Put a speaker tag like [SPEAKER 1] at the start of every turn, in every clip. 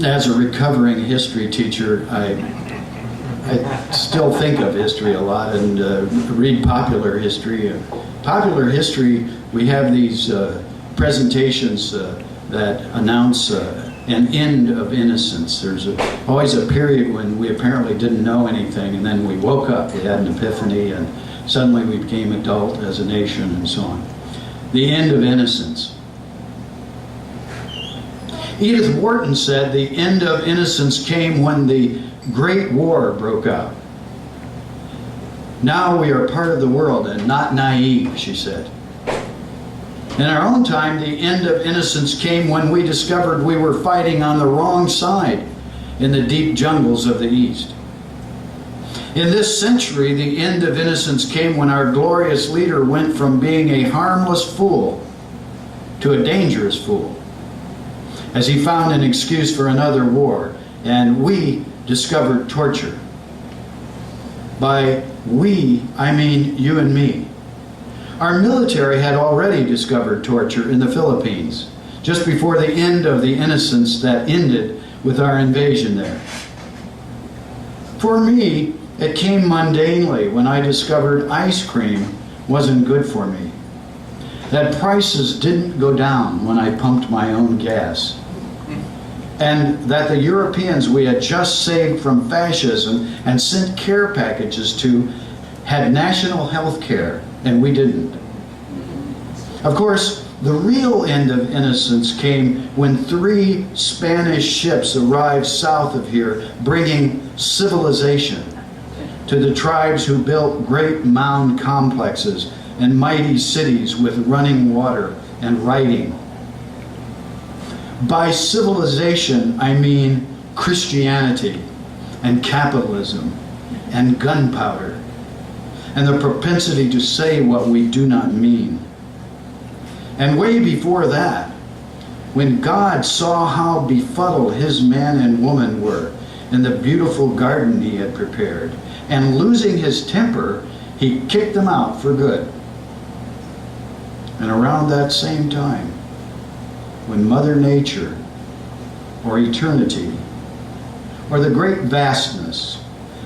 [SPEAKER 1] As a recovering history teacher, I still think of history a lot and read popular history. Popular history, we have these presentations that announce an end of innocence. There's always a period when we apparently didn't know anything, and then we woke up, we had an epiphany, and suddenly we became adult as a nation and so on. The end of innocence. Edith Wharton said the end of innocence came when the Great War broke out. Now we are part of the world and not naive, she said. In our own time, the end of innocence came when we discovered we were fighting on the wrong side in the deep jungles of the East. In this century, the end of innocence came when our glorious leader went from being a harmless fool to a dangerous fool, as he found an excuse for another war, and we discovered torture. By we, I mean you and me. Our military had already discovered torture in the Philippines, just before the end of the innocence that ended with our invasion there. For me, it came mundanely when I discovered ice cream wasn't good for me, that prices didn't go down when I pumped my own gas, and that the Europeans we had just saved from fascism and sent care packages to had national health care, and we didn't. Of course, the real end of innocence came when 3 Spanish ships arrived south of here, bringing civilization to the tribes who built great mound complexes and mighty cities with running water and writing. By civilization, I mean Christianity and capitalism and gunpowder and the propensity to say what we do not mean. And way before that, when God saw how befuddled his man and woman were in the beautiful garden he had prepared, and losing his temper, he kicked them out for good. And around that same time, when Mother Nature, or eternity, or the great vastness,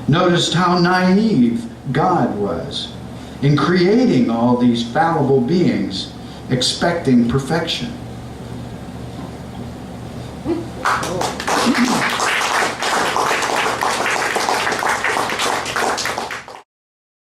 [SPEAKER 1] noticed how naive God was in creating all these fallible beings, expecting perfection.